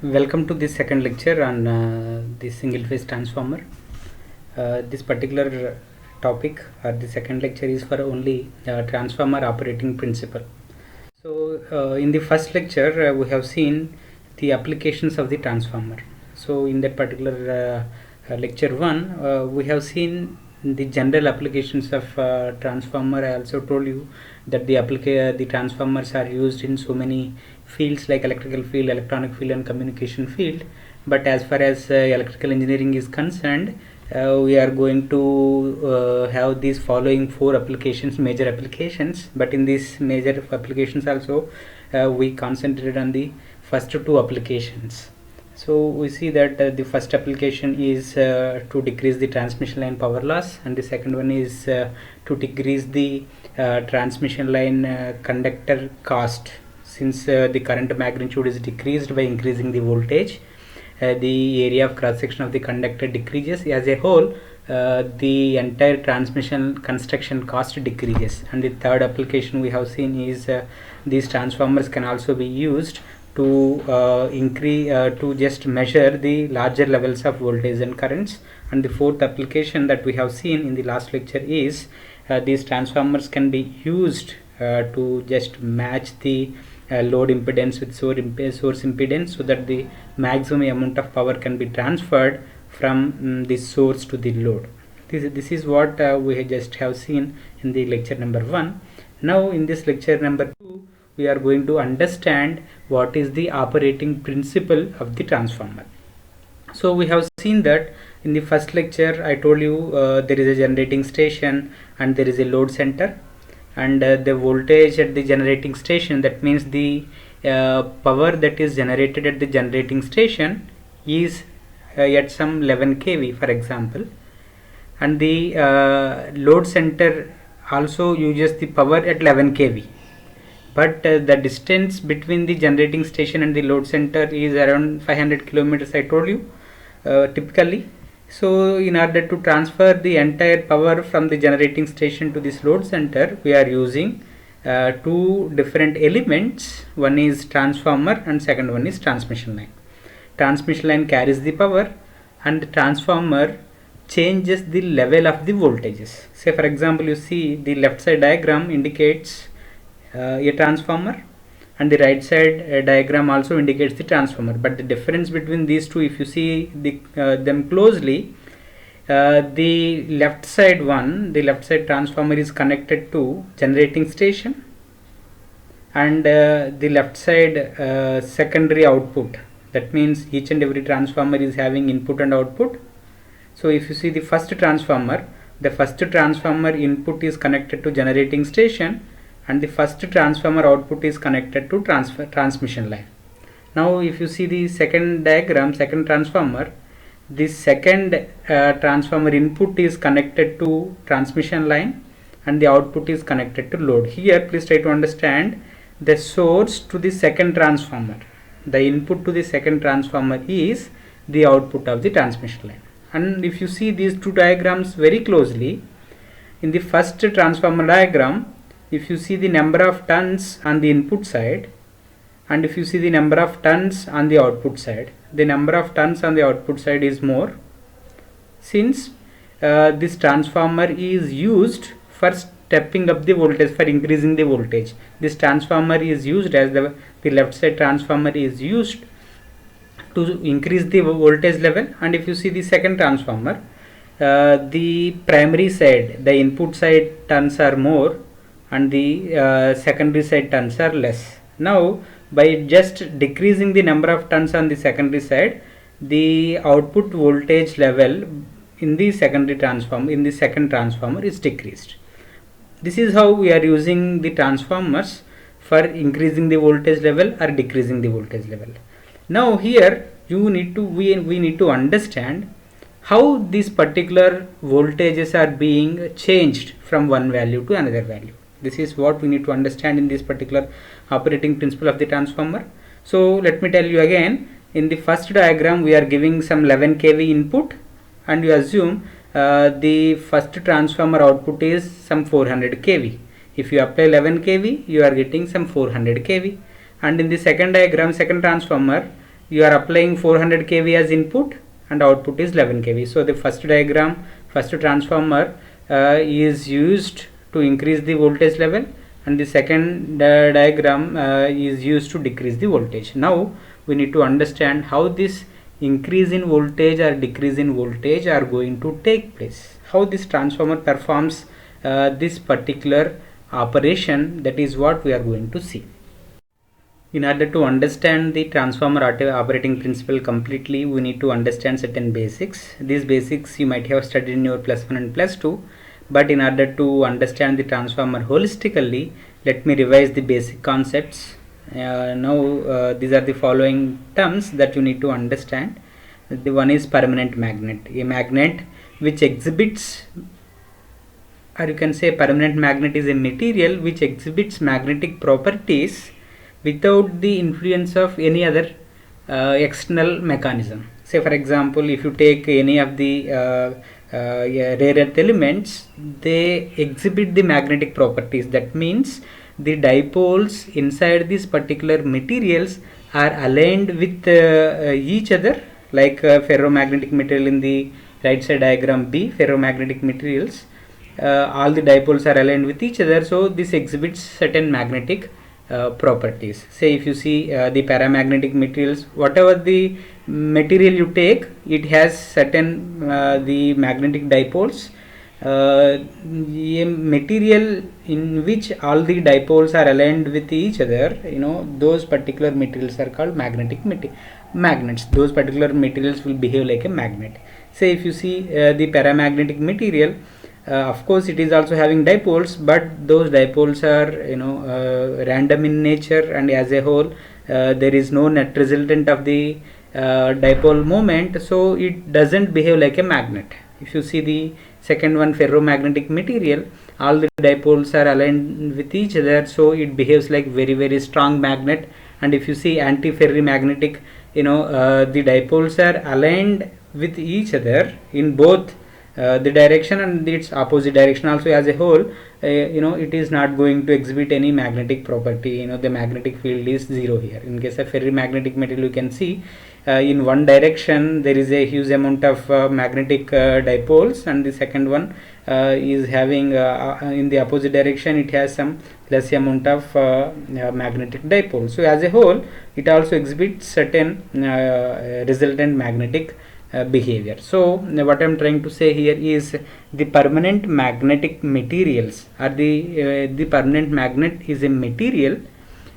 Welcome to this second lecture on the single phase transformer. This particular topic or the second lecture is for only transformer operating principle. So in the first lecture we have seen the applications of the transformer. So in that particular lecture 1 we have seen the general applications of transformer. I also told you that the transformers are used in so many fields like electrical field, electronic field and communication field. But as far as electrical engineering is concerned, we are going to have these following 4 applications, major applications. But in these major applications also we concentrated on the first 2 applications. So we see that the first application is to decrease the transmission line power loss, and the second one is to decrease the transmission line conductor cost, since the current magnitude is decreased by increasing the voltage. The area of cross section of the conductor decreases. As a whole, the entire transmission construction cost decreases. And the third application we have seen is these transformers can also be used to to just measure the larger levels of voltage and currents. And the fourth application that we have seen in the last lecture is these transformers can be used to just match the load impedance with source impedance, so that the maximum amount of power can be transferred from the source to the load. This is what we just have seen in the lecture number 1. Now in this lecture number 2 we are going to understand what is the operating principle of the transformer. So we have seen that in the first lecture I told you there is a generating station and there is a load center, and the voltage at the generating station, that means the power that is generated at the generating station is at some 11 kV for example, and the load center also uses the power at 11 kV. But the distance between the generating station and the load center is around 500 kilometers, I told you, typically. So in order to transfer the entire power from the generating station to this load center, we are using 2 different elements. One is transformer and second one is transmission line. Transmission line carries the power and the transformer changes the level of the voltages. Say for example, you see the left side diagram indicates a transformer, and the right side diagram also indicates the transformer. But the difference between these two, if you see them closely, the left side transformer is connected to generating station, and the left side secondary output, that means each and every transformer is having input and output. So if you see the first transformer input is connected to generating station, and the first transformer output is connected to transmission line. Now if you see the second diagram, second transformer, the second transformer input is connected to transmission line and the output is connected to load. Here please try to understand the source to the second transformer. The input to the second transformer is the output of the transmission line. And if you see these 2 diagrams very closely, in the first transformer diagram, if you see the number of turns on the input side, and if you see the number of turns on the output side, the number of turns on the output side is more, since this transformer is used for stepping up the voltage, for increasing the voltage. This transformer is used as the left side transformer is used to increase the voltage level. And if you see the second transformer, the primary side, the input side turns are more and the secondary side turns are less. Now by just decreasing the number of turns on the secondary side, the output voltage level in the second transformer is decreased. This is how we are using the transformers for increasing the voltage level or decreasing the voltage level. Now here we need to understand how these particular voltages are being changed from one value to another value. This is what we need to understand in this particular operating principle of the transformer. So let me tell you again, in the first diagram we are giving some 11 kV input, and you assume the first transformer output is some 400 kV. If you apply 11 kV, you are getting some 400 kV. And in the second diagram, second transformer, you are applying 400 kV as input and output is 11 kV. So the first transformer is used to increase the voltage level, and the second diagram is used to decrease the voltage. Now we need to understand how this increase in voltage or decrease in voltage are going to take place, how this transformer performs this particular operation. That is what we are going to see. In order to understand the transformer operating principle completely, we need to understand certain basics. These basics you might have studied in your +1 and +2, but in order to understand the transformer holistically, let me revise the basic concepts. Now these are the following terms that you need to understand. The one is permanent magnet, a magnet which exhibits, or you can say permanent magnet is a material which exhibits magnetic properties without the influence of any other external mechanism. Say for example, if you take any of the rare earth elements, they exhibit the magnetic properties. That means the dipoles inside these particular materials are aligned with each other, like ferromagnetic material in the right side diagram B, ferromagnetic materials, all the dipoles are aligned with each other, so this exhibits certain magnetic properties. Say if you see the paramagnetic materials, whatever the material you take, it has certain the magnetic dipoles. A material in which all the dipoles are aligned with each other, those particular materials are called magnets. Those particular materials will behave like a magnet. Say if you see the paramagnetic material, of course it is also having dipoles, but those dipoles are random in nature, and as a whole there is no net resultant of the dipole moment, so it doesn't behave like a magnet. If you see the second one, ferromagnetic material, all the dipoles are aligned with each other, so it behaves like very strong magnet. And if you see antiferromagnetic, the dipoles are aligned with each other in both the direction and its opposite direction also. As a whole, it is not going to exhibit any magnetic property. The magnetic field is zero here. In case of ferromagnetic material, you can see in one direction there is a huge amount of magnetic dipoles, and the second one is having in the opposite direction, it has some less amount of magnetic dipoles. So as a whole, it also exhibits certain resultant magnetic behavior. So what I am trying to say here is the permanent magnetic materials, or the permanent magnet is a material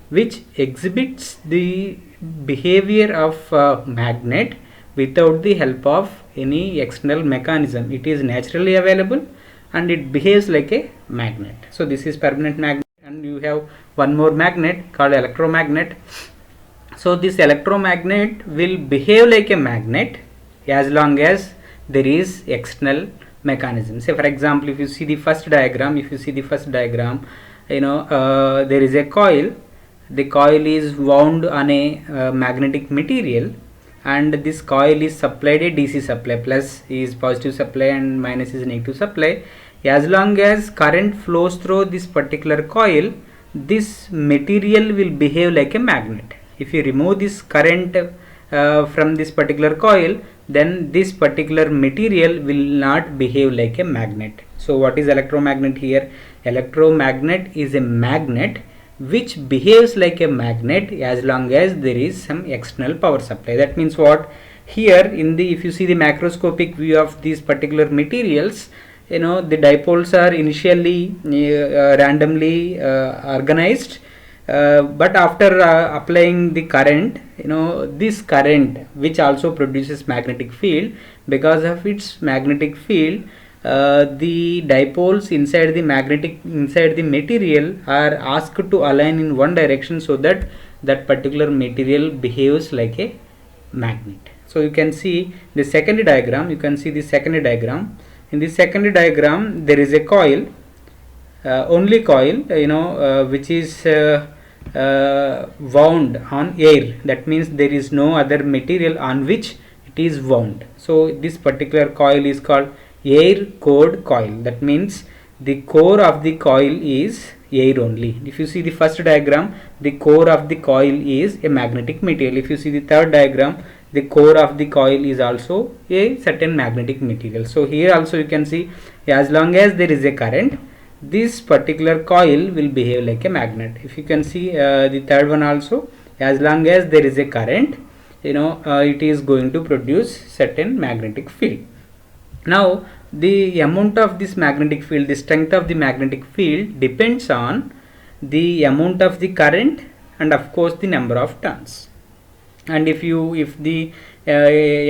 which exhibits the behavior of magnet without the help of any external mechanism. It is naturally available and it behaves like a magnet. So this is permanent magnet, and you have one more magnet called electromagnet. So this electromagnet will behave like a magnet as long as there is external mechanism. Say for example, if you see the first diagram, there is a coil. The coil is wound on a magnetic material, and this coil is supplied a DC supply. Plus is positive supply and minus is negative supply. As long as current flows through this particular coil, this material will behave like a magnet. If you remove this current from this particular coil, then this particular material will not behave like a magnet. So what is electromagnet here? Electromagnet is a magnet which behaves like a magnet as long as there is some external power supply. That means what? Here if you see the macroscopic view of these particular materials, the dipoles are initially randomly organized, but after applying the current, this current which also produces magnetic field, because of its magnetic field, the dipoles inside the material are asked to align in one direction, so that particular material behaves like a magnet. So you can see the secondary diagram. In the secondary diagram, there is a coil, only coil, which is wound on air. That means there is no other material on which it is wound. So this particular coil is called air cored coil. That means the core of the coil is air only. If you see the first diagram, the core of the coil is a magnetic material. If you see the third diagram, the core of the coil is also a certain magnetic material. So here also you can see, as long as there is a current, this particular coil will behave like a magnet. If you can see the third one also, as long as there is a current, it is going to produce certain magnetic field. Now the amount of this magnetic field, the strength of the magnetic field depends on the amount of the current and of course the number of turns. And if the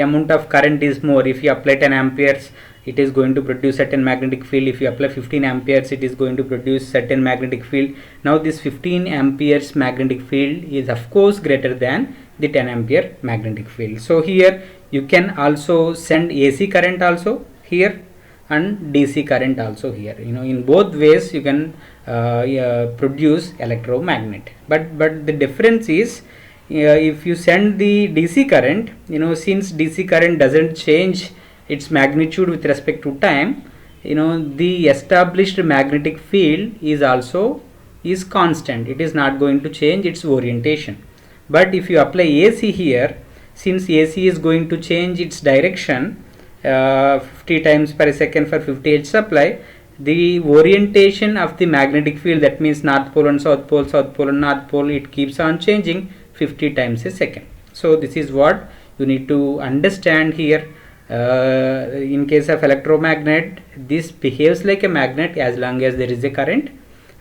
amount of current is more, if you apply 10 amperes, it is going to produce certain magnetic field. If you apply 15 amperes, it is going to produce certain magnetic field. Now this 15 amperes magnetic field is of course greater than the 10 ampere magnetic field. So here you can also send AC current also here and DC current also here. In both ways you can produce electromagnet. But the difference is, if you send the DC current, since DC current doesn't change its magnitude with respect to time, the established magnetic field is constant. It is not going to change its orientation. But if you apply AC here, since AC is going to change its direction 50 times per second for 50 Hz supply, the orientation of the magnetic field, that means north pole and south pole, south pole and north pole, it keeps on changing 50 times a second. So this is what you need to understand here. In case of electromagnet, this behaves like a magnet as long as there is a current,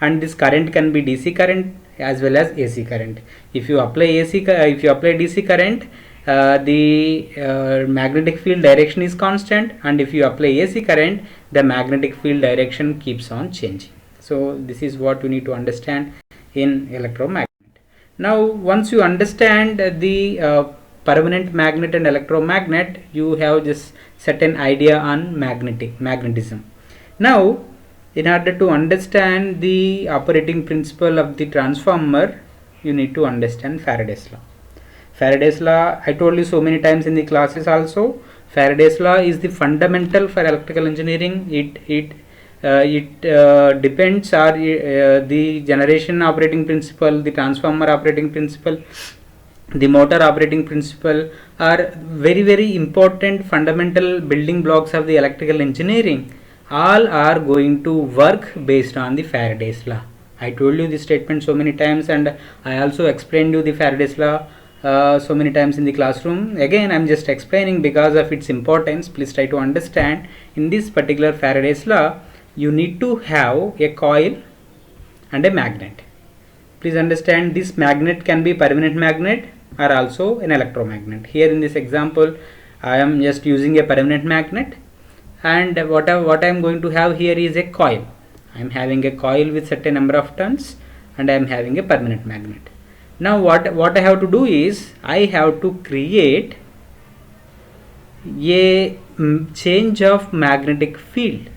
and this current can be DC current as well as AC current. If you apply DC current, the magnetic field direction is constant, and if you apply AC current, the magnetic field direction keeps on changing. So this is what you need to understand in electromagnet. Now once you understand the permanent magnet and electromagnet, you have this certain idea on magnetism. Now in order to understand the operating principle of the transformer, you need to understand Faraday's law. Faraday's law, I told you so many times in the classes also, Faraday's law is the fundamental for electrical engineering. It depends on the generation operating principle, the transformer operating principle, the motor operating principle are very, very important fundamental building blocks of the electrical engineering. All are going to work based on the Faraday's law. I told you this statement so many times, and I also explained you the Faraday's law so many times in the classroom. Again, I am just explaining because of its importance. Please try to understand. In this particular Faraday's law, you need to have a coil and a magnet. Please understand, this magnet can be permanent magnet or also an electromagnet. Here in this example, I am just using a permanent magnet, and what I am going to have here is a coil. I am having a coil with certain number of turns, and I am having a permanent magnet. Now what I have to do is, I have to create a change of magnetic field.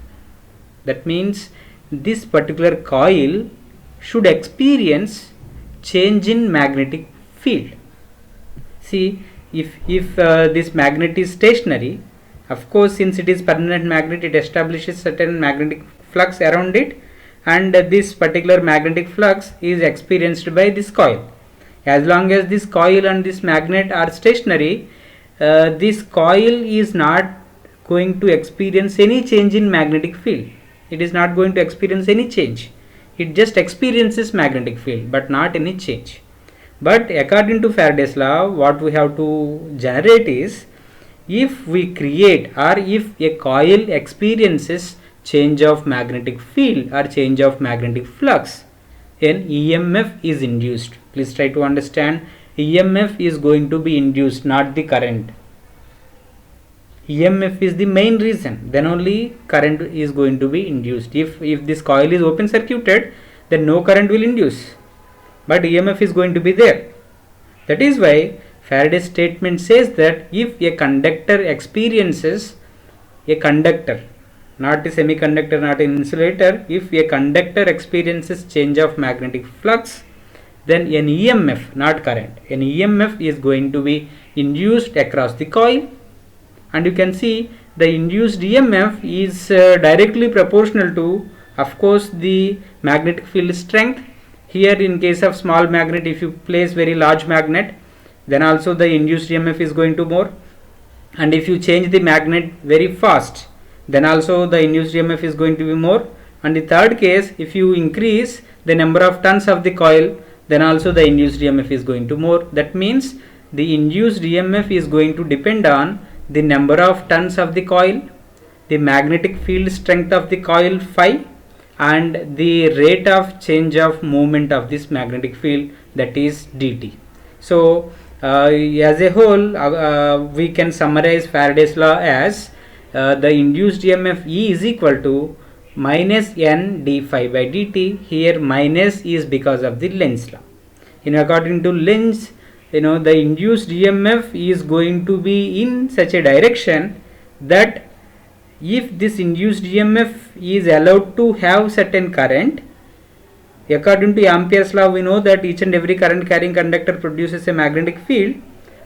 That means this particular coil should experience change in magnetic field. See, if this magnet is stationary, of course, since it is permanent magnet, it establishes certain magnetic flux around it, and this particular magnetic flux is experienced by this coil. As long as this coil and this magnet are stationary, this coil is not going to experience any change in magnetic field. It is not going to experience any change. It just experiences magnetic field, but not any change. But according to Faraday's law, what we have to generate is, if we create, or if a coil experiences change of magnetic field or change of magnetic flux, an EMF is induced. Please try to understand, EMF is going to be induced, not the current. EMF is the main reason, then only current is going to be induced. If this coil is open circuited, then no current will induce, but EMF is going to be there. That is why Faraday's statement says that if a conductor experiences, a conductor, not a semiconductor, not an insulator, if a conductor experiences change of magnetic flux, then an EMF, not current, an EMF is going to be induced across the coil, and you can see the induced EMF is directly proportional to Of course, the magnetic field strength here, in case of small magnet, if you place very large magnet, then also the induced EMF is going to more. And if you change the magnet very fast, then also the induced EMF is going to be more. And the third case, if you increase the number of turns of the coil, then also the induced EMF is going to more. That means the induced EMF is going to depend on the number of turns of the coil, the magnetic field strength of the coil phi, and the rate of change of movement of this magnetic field, that is dt. So as a whole, we can summarize Faraday's law as the induced EMF E is equal to minus n d phi by dt. Here minus is because of the Lenz law. According to Lenz, the induced EMF is going to be in such a direction that if this induced EMF is allowed to have certain current, according to Ampere's law, we know that each and every current carrying conductor produces a magnetic field.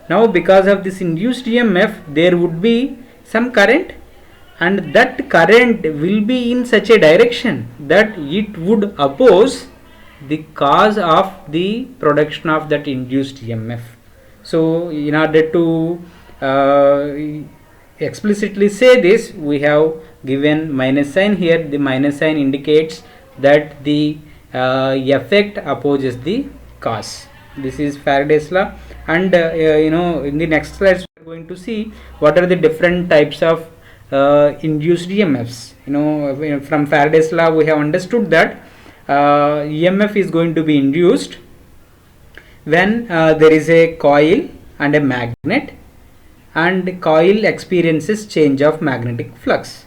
Now because of this induced EMF, there would be some current, and that current will be in such a direction that it would oppose the cause of the production of that induced EMF. So in order to explicitly say this, we have given minus sign here. The minus sign indicates that the effect opposes the cause. This is Faraday's law. And in the next slides we are going to see what are the different types of induced EMFs. From Faraday's law we have understood that EMF is going to be induced when there is a coil and a magnet, and coil experiences change of magnetic flux.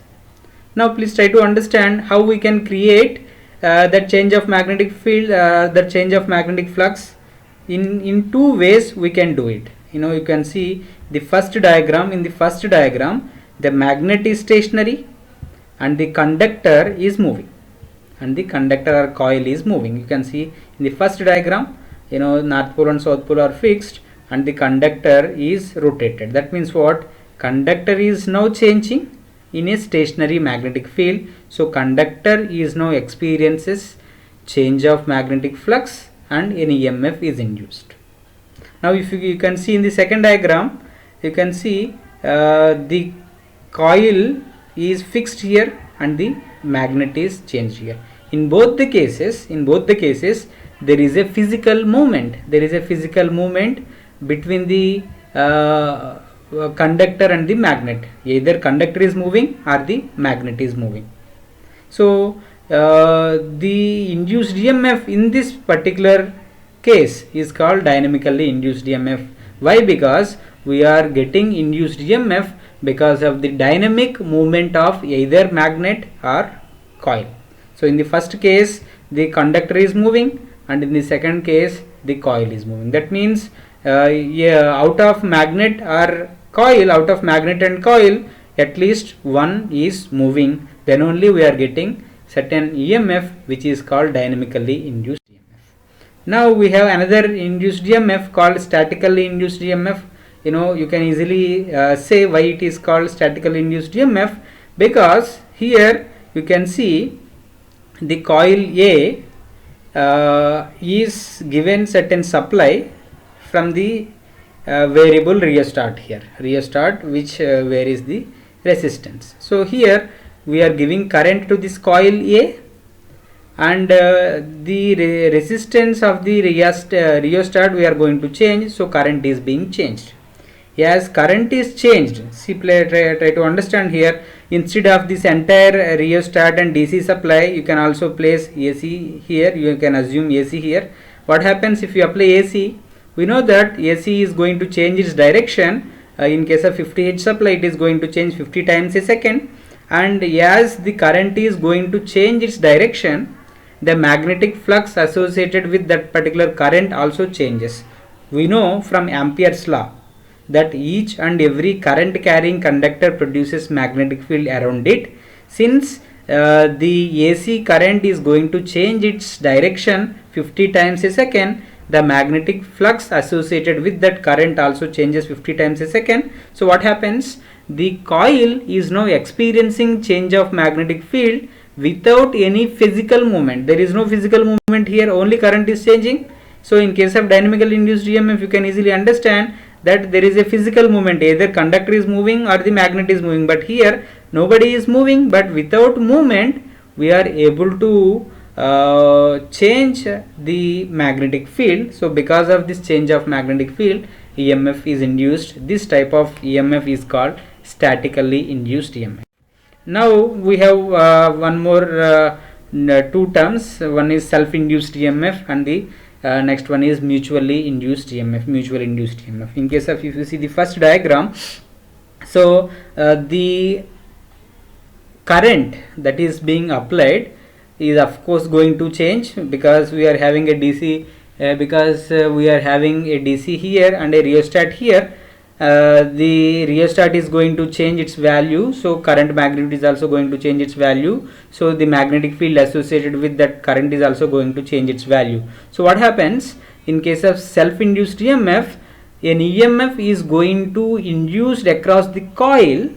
Now please try to understand how we can create that change of magnetic field, that change of magnetic flux. In two ways we can do it. You can see the first diagram. In the first diagram, the magnet is stationary and the conductor is moving, and the conductor or coil is moving. You can see in the first diagram, north pole and south pole are fixed and the conductor is rotated. That means what? Conductor is now changing in a stationary magnetic field. So conductor is now experiences change of magnetic flux and an EMF is induced. Now if you can see in the second diagram, you can see the coil is fixed here and the magnet is changed here. In both the cases, there is a physical movement. There is a physical movement between the conductor and the magnet. Either conductor is moving or the magnet is moving. So the induced EMF in this particular case is called dynamically induced EMF. Why? Because we are getting induced EMF because of the dynamic movement of either magnet or coil. So in the first case the conductor is moving, and in the second case the coil is moving. That means out of magnet or coil, out of magnet and coil, at least one is moving. Then only we are getting certain EMF which is called dynamically induced EMF. Now we have another induced EMF called statically induced EMF. You can easily say why it is called statically induced EMF, because here you can see the coil A is given certain supply from the variable rheostat here, rheostat which varies the resistance. So here we are giving current to this coil A, and the resistance of the rheostat we are going to change, so current is being changed. As current is changed, see, try to understand here. Instead of this entire rheostat and DC supply, you can also place AC here. You can assume AC here. What happens if you apply AC? We know that AC is going to change its direction. In case of 50 Hz supply, it is going to change 50 times a second, and as the current is going to change its direction, the magnetic flux associated with that particular current also changes. We know from Ampere's law that each and every current carrying conductor produces magnetic field around it. Since the AC current is going to change its direction 50 times a second, the magnetic flux associated with that current also changes 50 times a second. So what happens? The coil is now experiencing change of magnetic field without any physical movement. There is no physical movement here, only current is changing. So in case of dynamically induced EMF, you can easily understand that there is a physical movement, either conductor is moving or the magnet is moving, but here nobody is moving, but without movement we are able to change the magnetic field. So because of this change of magnetic field, EMF is induced. This type of EMF is called statically induced EMF. Now we have one more two terms. One is self-induced EMF and the next one is mutually induced EMF. Mutually induced EMF. In case of, if you see the first diagram, so the current that is being applied is of course going to change, because we are having a DC, we are having a DC here and a rheostat here. The rheostat is going to change its value, so current magnitude is also going to change its value. So the magnetic field associated with that current is also going to change its value. So what happens in case of self-induced EMF? An EMF is going to induced across the coil,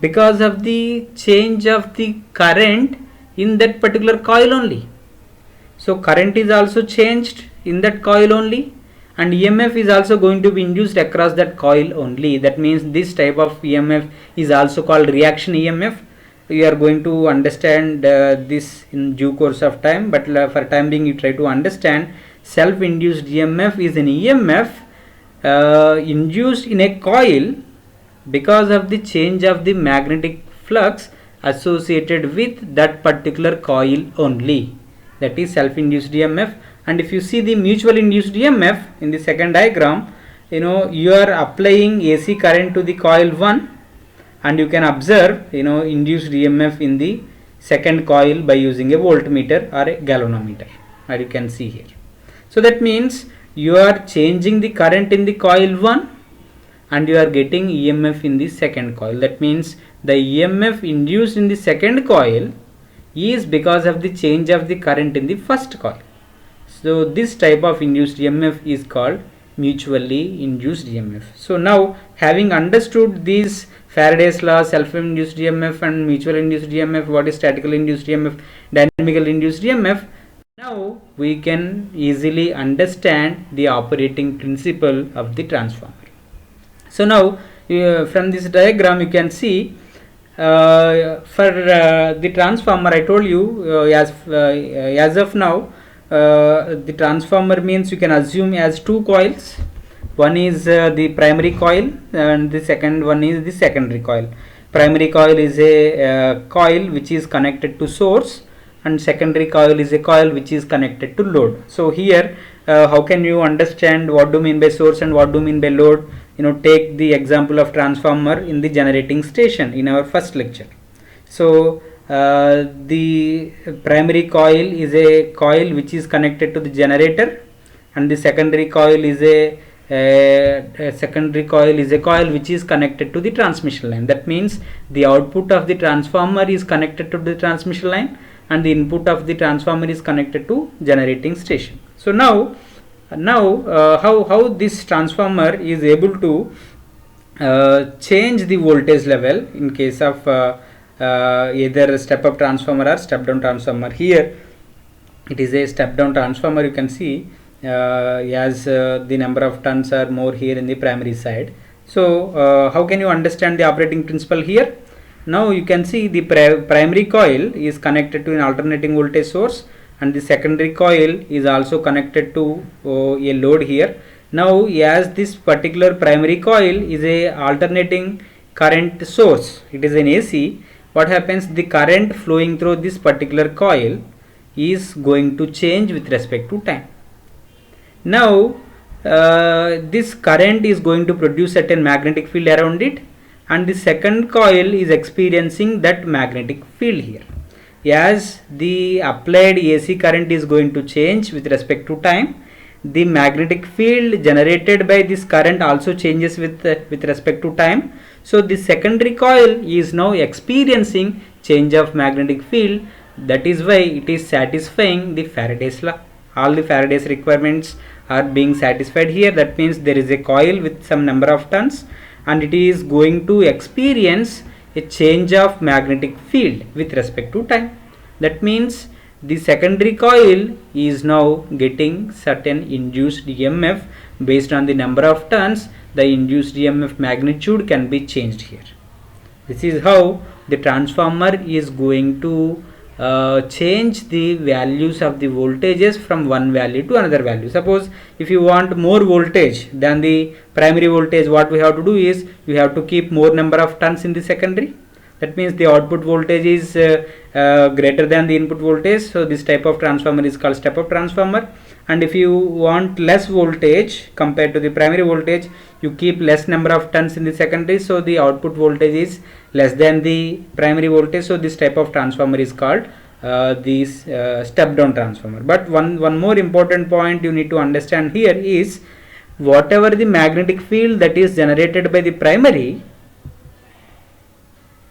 because of the change of the current in that particular coil only. So current is also changed in that coil only, and EMF is also going to be induced across that coil only. That means this type of EMF is also called reaction EMF. We are going to understand this in due course of time, but for time being you try to understand self-induced EMF is an EMF induced in a coil because of the change of the magnetic flux associated with that particular coil only. That is self-induced EMF. And if you see the mutual induced EMF in the second diagram, you are applying AC current to the coil 1 and you can observe induced EMF in the second coil by using a voltmeter or a galvanometer, as you can see here. So that means you are changing the current in the coil 1 and you are getting EMF in the second coil. That means the EMF induced in the second coil is because of the change of the current in the first coil. So this type of induced EMF is called mutually induced EMF. So now, having understood these Faraday's law, self-induced EMF and mutual induced EMF, what is statically induced EMF, dynamically induced EMF, now we can easily understand the operating principle of the transformer. So now from this diagram you can see for the transformer, I told you as of now the transformer means you can assume as two coils. One is the primary coil and the second one is the secondary coil. Primary coil is a coil which is connected to source, and secondary coil is a coil which is connected to load. So here how can you understand what do you mean by source and what do you mean by load? Take the example of transformer in the generating station in our first lecture. So the primary coil is a coil which is connected to the generator, and the secondary coil is a coil which is connected to the transmission line. That means the output of the transformer is connected to the transmission line and the input of the transformer is connected to generating station. So now how this transformer is able to change the voltage level in case of either step up transformer or step down transformer. Here it is a step down transformer. You can see as the number of turns are more here in the primary side. So how can you understand the operating principle here? Now you can see the primary coil is connected to an alternating voltage source, and the secondary coil is also connected to a load here. Now as this particular primary coil is a alternating current source, it is an AC, what happens, the current flowing through this particular coil is going to change with respect to time. Now this current is going to produce certain magnetic field around it, and the second coil is experiencing that magnetic field here. As the applied AC current is going to change with respect to time, the magnetic field generated by this current also changes with respect to time. So the secondary coil is now experiencing change of magnetic field. That is why it is satisfying the Faraday's law. All the Faraday's requirements are being satisfied here. That means there is a coil with some number of turns and it is going to experience a change of magnetic field with respect to time. That means the secondary coil is now getting certain induced EMF based on the number of turns. The induced EMF magnitude can be changed here. This is how the transformer is going to change the values of the voltages from one value to another value. Suppose if you want more voltage than the primary voltage, what we have to do is we have to keep more number of turns in the secondary. That means the output voltage is greater than the input voltage. So this type of transformer is called step up transformer. And if you want less voltage compared to the primary voltage, you keep less number of turns in the secondary, so the output voltage is less than the primary voltage. So this type of transformer is called this step down transformer. But one more important point you need to understand here is, whatever the magnetic field that is generated by the primary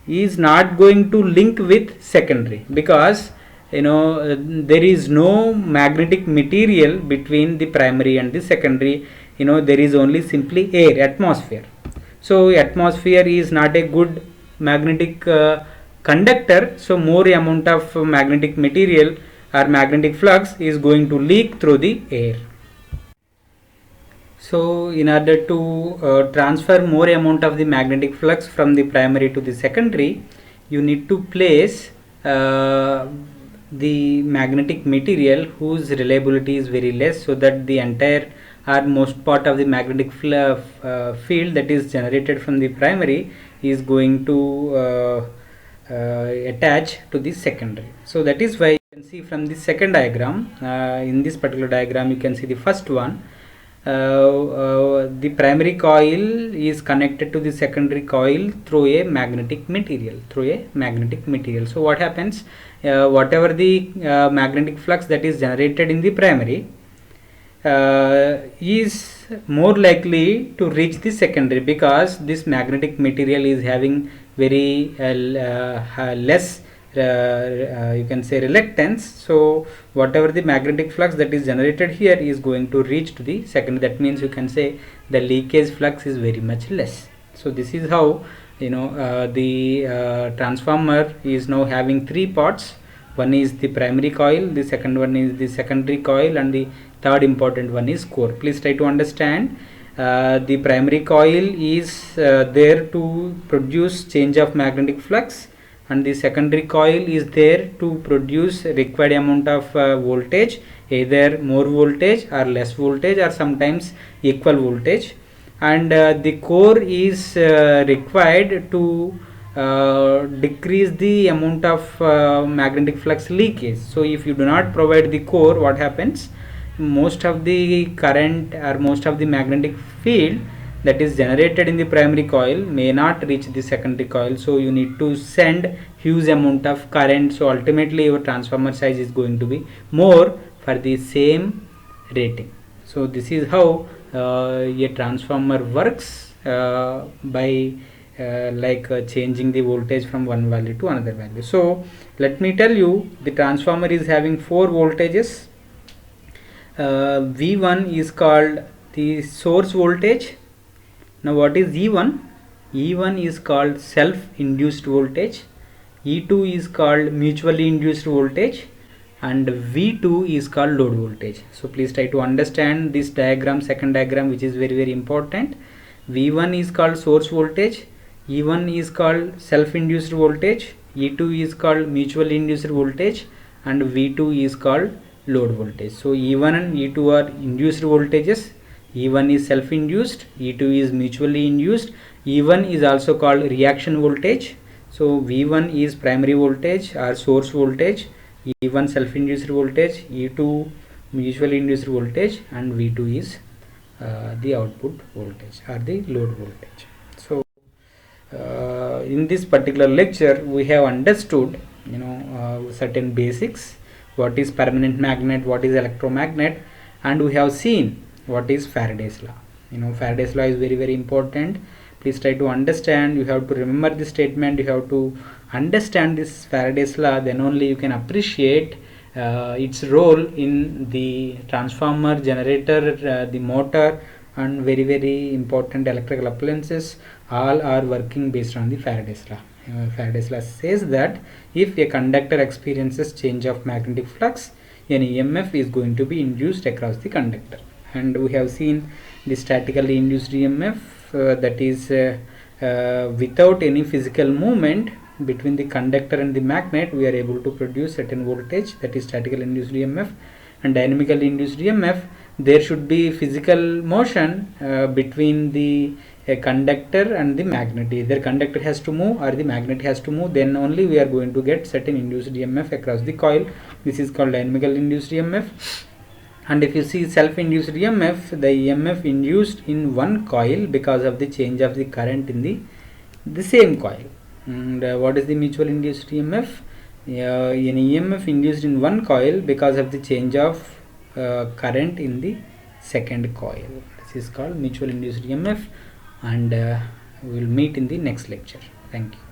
is not going to link with secondary, because there is no magnetic material between the primary and the secondary. There is only simply air, atmosphere. So atmosphere is not a good magnetic conductor, so more amount of magnetic material or magnetic flux is going to leak through the air. So in order to transfer more amount of the magnetic flux from the primary to the secondary, you need to place the magnetic material whose reliability is very less, so that the entire or most part of the magnetic field that is generated from the primary is going to attach to the secondary. So that is why you can see from the second diagram, in this particular diagram you can see the first one, the primary coil is connected to the secondary coil through a magnetic material, So what happens, whatever the magnetic flux that is generated in the primary is more likely to reach the secondary, because this magnetic material is having very less you can say reluctance. So whatever the magnetic flux that is generated here is going to reach to the secondary. That means you can say the leakage flux is very much less. So this is how the transformer is now having three parts. One is the primary coil, the second one is the secondary coil, and the third important one is core. Please try to understand. The primary coil is there to produce change of magnetic flux, and the secondary coil is there to produce required amount of voltage, either more voltage or less voltage, or sometimes equal voltage. And the core is required to decrease the amount of magnetic flux leakage. So if you do not provide the core, what happens, most of the current or most of the magnetic field that is generated in the primary coil may not reach the secondary coil. So you need to send huge amount of current. So ultimately your transformer size is going to be more for the same rating. So this is how a transformer works by changing the voltage from one value to another value. So let me tell you, the transformer is having four voltages. V1 is called the source voltage. Now what is E1? E1 is called self-induced voltage. E2 is called mutually induced voltage, and V2 is called load voltage. So please try to understand this diagram, second diagram, which is very important. V1 is called source voltage, E1 is called self-induced voltage, E2 is called mutually induced voltage, and V2 is called load voltage. So E1 and E2 are induced voltages. E1 is self-induced, E2 is mutually induced. E1 is also called reaction voltage. So V1 is primary voltage or source voltage, E1 self-induced voltage, E2 mutually induced voltage, and V2 is the output voltage or the load voltage. So in this particular lecture we have understood certain basics, what is permanent magnet, what is electromagnet, and we have seen what is Faraday's law. Faraday's law is very important. Please try to understand. You have to remember this statement, you have to understand this Faraday's law, then only you can appreciate its role in the transformer, generator, the motor, and very important electrical appliances. All are working based on the Faraday's law. Faraday's law says that if a conductor experiences change of magnetic flux, an EMF is going to be induced across the conductor. And we have seen the statically induced EMF, that is without any physical movement between the conductor and the magnet, we are able to produce certain voltage, that is statically induced EMF. And dynamically induced EMF, there should be physical motion between the conductor and the magnet. Either conductor has to move or the magnet has to move, then only we are going to get certain induced EMF across the coil. This is called dynamical induced EMF. And if you see self-induced EMF, the EMF induced in one coil because of the change of the current in the same coil. And what is the mutual induced EMF? An EMF induced in one coil because of the change of current in the second coil. This is called mutual induced EMF, and we will meet in the next lecture. Thank you.